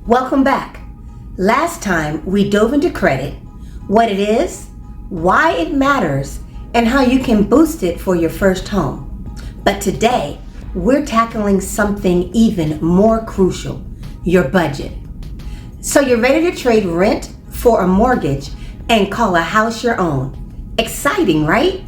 Welcome back. Last time we dove into credit, what it is, why it matters, and how you can boost it for your first home. But today, we're tackling something even more crucial, your budget. So you're ready to trade rent for a mortgage and call a house your own. Exciting, right?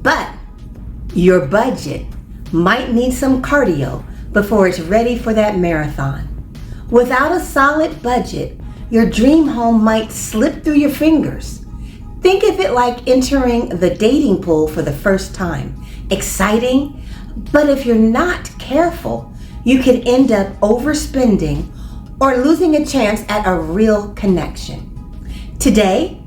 But your budget might need some cardio before it's ready for that marathon. Without a solid budget, your dream home might slip through your fingers. Think of it like entering the dating pool for the first time. Exciting, but if you're not careful, you could end up overspending or losing a chance at a real connection. Today,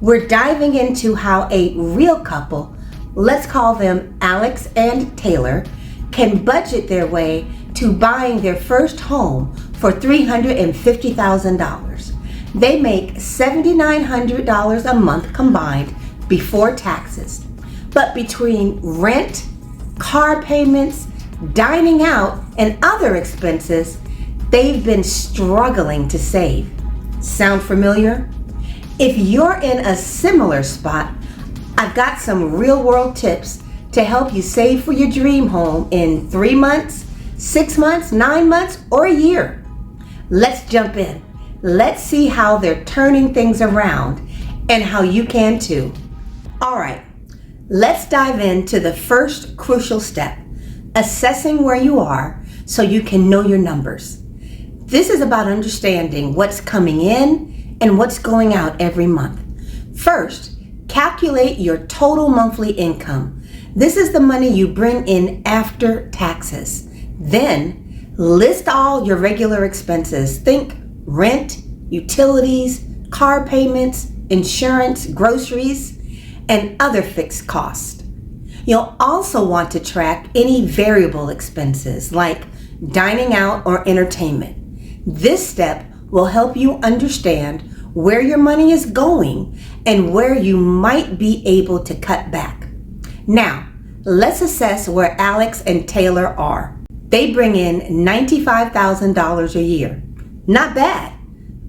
we're diving into how a real couple, let's call them Alex and Taylor, can budget their way to buying their first home for $350,000. They make $7,900 a month combined before taxes. But between rent, car payments, dining out, and other expenses, they've been struggling to save. Sound familiar? If you're in a similar spot, I've got some real-world tips to help you save for your dream home in 3 months, 6 months, 9 months, or a year. Let's jump in. Let's see how they're turning things around and how you can too. All right, let's dive into the first crucial step, assessing where you are so you can know your numbers. This is about understanding what's coming in and what's going out every month. First, calculate your total monthly income. This is the money you bring in after taxes. Then, list all your regular expenses. Think rent, utilities, car payments, insurance, groceries, and other fixed costs. You'll also want to track any variable expenses like dining out or entertainment. This step will help you understand where your money is going and where you might be able to cut back. Now, let's assess where Alex and Taylor are. They bring in $95,000 a year. Not bad,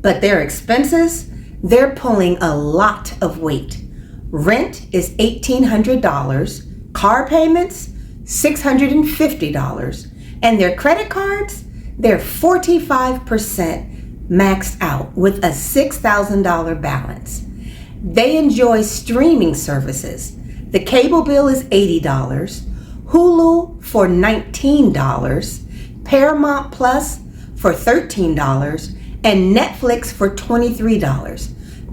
but their expenses, they're pulling a lot of weight. Rent is $1,800, car payments, $650, and their credit cards, they're 45% maxed out with a $6,000 balance. They enjoy streaming services. The cable bill is $80, Hulu for $19, Paramount Plus for $13, and Netflix for $23.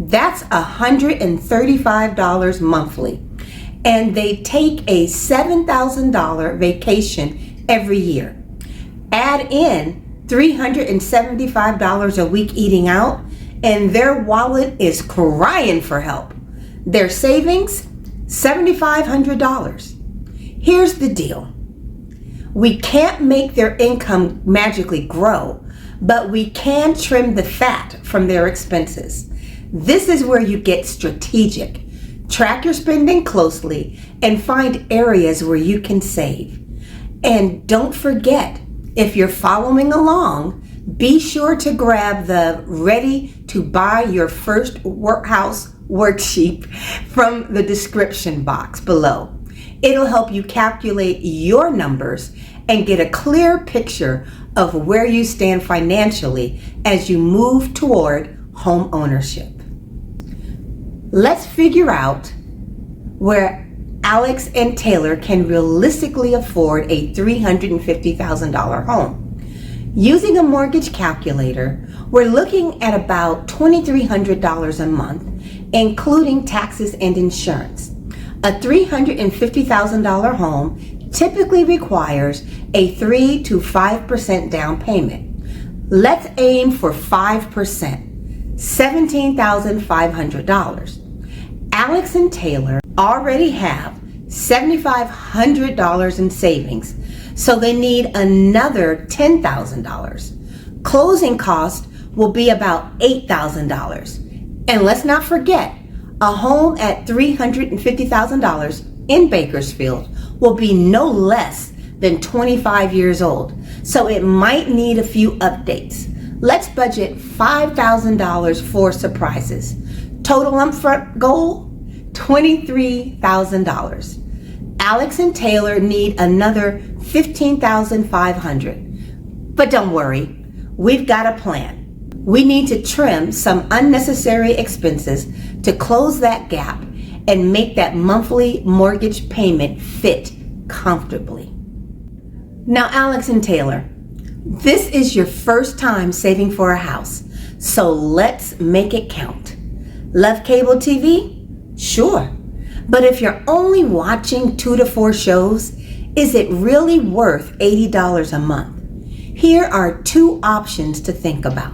That's $135 monthly. And they take a $7,000 vacation every year. Add in $375 a week eating out, and their wallet is crying for help. Their savings, $7,500. Here's the deal. We can't make their income magically grow, but we can trim the fat from their expenses. This is where you get strategic. Track your spending closely and find areas where you can save. And don't forget, if you're following along, be sure to grab the Ready to Buy Your First House worksheet from the description box below. It'll help you calculate your numbers and get a clear picture of where you stand financially as you move toward home ownership. Let's figure out where Alex and Taylor can realistically afford a $350,000 home. Using a mortgage calculator, we're looking at about $2,300 a month, including taxes and insurance. A $350,000 home typically requires a 3 to 5% down payment. Let's aim for 5%, $17,500. Alex and Taylor already have $7,500 in savings, so they need another $10,000. Closing costs will be about $8,000. And let's not forget, a home at $350,000 in Bakersfield will be no less than 25 years old, so it might need a few updates. Let's budget $5,000 for surprises. Total upfront goal, $23,000. Alex and Taylor need another $15,500. But don't worry, we've got a plan. We need to trim some unnecessary expenses to close that gap and make that monthly mortgage payment fit comfortably. Now, Alex and Taylor, this is your first time saving for a house, so let's make it count. Love cable TV? Sure. But if you're only watching 2 to 4 shows, is it really worth $80 a month? Here are 2 options to think about.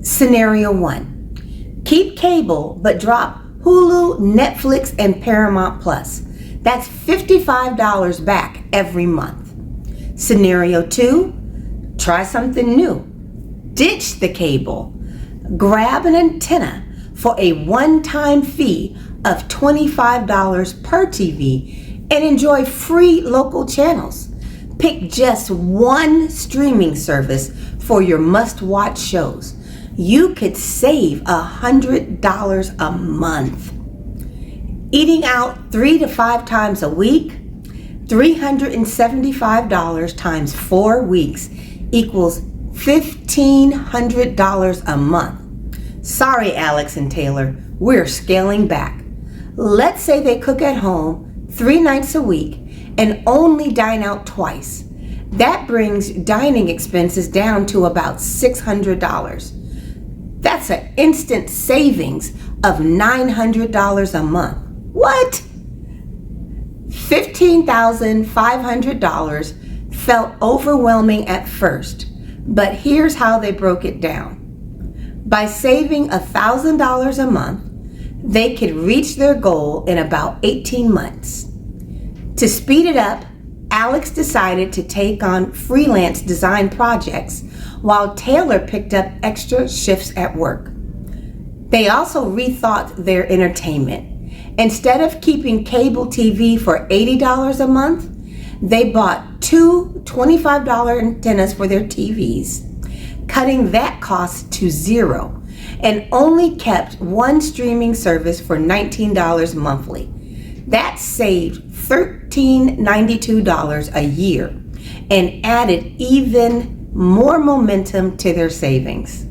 Scenario 1. Keep cable but drop Hulu, Netflix, and Paramount Plus. That's $55 back every month. Scenario 2. Try something new. Ditch the cable. Grab an antenna for a one-time fee of $25 per TV and enjoy free local channels. Pick just one streaming service for your must-watch shows. You could save $100 a month. Eating out 3 to 5 times a week, $375 times 4 weeks equals $1,500 a month. Sorry, Alex and Taylor, we're scaling back. Let's say they cook at home 3 nights a week and only dine out twice. That brings dining expenses down to about $600. That's an instant savings of $900 a month. What? $15,500 felt overwhelming at first, but here's how they broke it down. By saving $1,000 a month, they could reach their goal in about 18 months. To speed it up, Alex decided to take on freelance design projects while Taylor picked up extra shifts at work. They also rethought their entertainment. Instead of keeping cable TV for $80 a month, they bought 2 $25 antennas for their TVs, cutting that cost to $0, and only kept one streaming service for $19 monthly. That saved $1,392 a year and added even more momentum to their savings.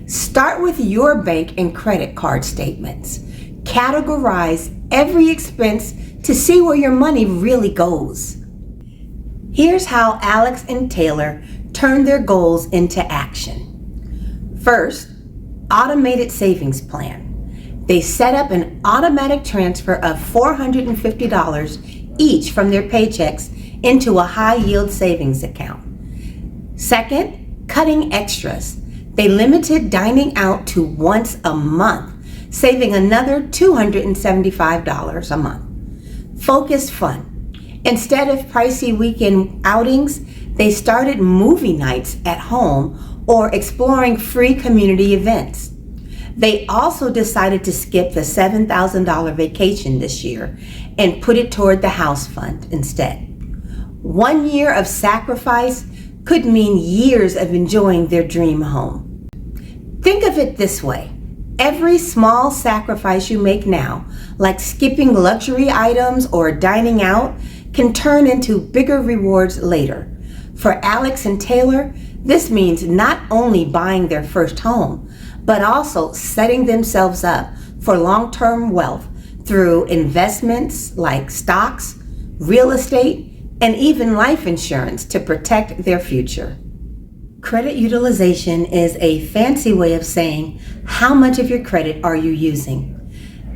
Start with your bank and credit card statements. Categorize every expense to see where your money really goes. Here's how Alex and Taylor turned their goals into action. First, automated savings plan. They set up an automatic transfer of $450 each from their paychecks into a high-yield savings account. Second, cutting extras. They limited dining out to once a month, saving another $275 a month. Focused fun. Instead of pricey weekend outings, they started movie nights at home or exploring free community events. They also decided to skip the $7,000 vacation this year and put it toward the house fund instead. 1 year of sacrifice could mean years of enjoying their dream home. Think of it this way. Every small sacrifice you make now, like skipping luxury items or dining out, can turn into bigger rewards later. For Alex and Taylor, this means not only buying their first home, but also setting themselves up for long-term wealth through investments like stocks, real estate, and even life insurance to protect their future. Credit utilization is a fancy way of saying how much of your credit are you using.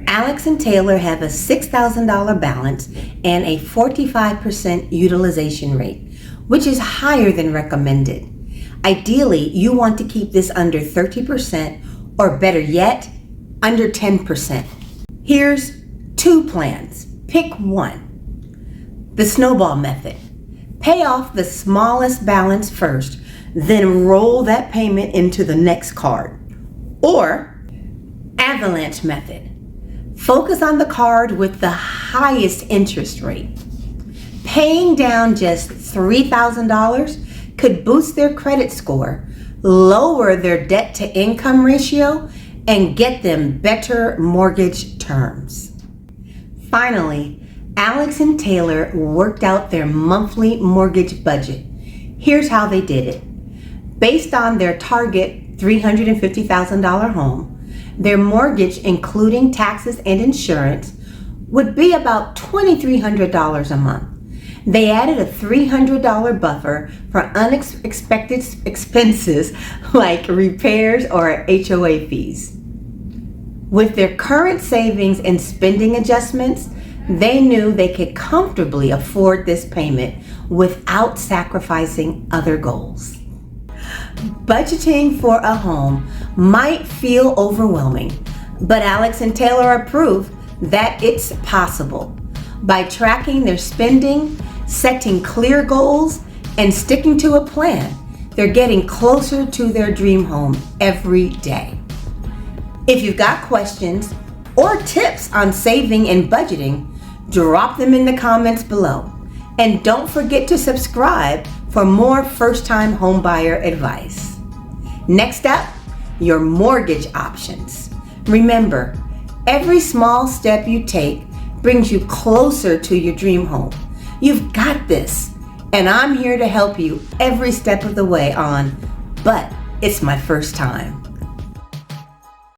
Alex and Taylor have a $6,000 balance and a 45% utilization rate, which is higher than recommended. Ideally, you want to keep this under 30%, or better yet, under 10%. Here's 2 plans. Pick one. The snowball method. Pay off the smallest balance first, then roll that payment into the next card. Or avalanche method. Focus on the card with the highest interest rate. Paying down just $3,000 could boost their credit score, lower their debt to income ratio, and get them better mortgage terms. Finally, Alex and Taylor worked out their monthly mortgage budget. Here's how they did it. Based on their target $350,000 home, their mortgage, including taxes and insurance, would be about $2,300 a month. They added a $300 buffer for unexpected expenses like repairs or HOA fees. With their current savings and spending adjustments, they knew they could comfortably afford this payment without sacrificing other goals. Budgeting for a home might feel overwhelming, but Alex and Taylor are proof that it's possible. By tracking their spending, setting clear goals, and sticking to a plan, they're getting closer to their dream home every day. If you've got questions or tips on saving and budgeting, drop them in the comments below. And don't forget to subscribe for more first-time homebuyer advice. Next up, your mortgage options. Remember, every small step you take brings you closer to your dream home. You've got this, and I'm here to help you every step of the way on, but it's my first time.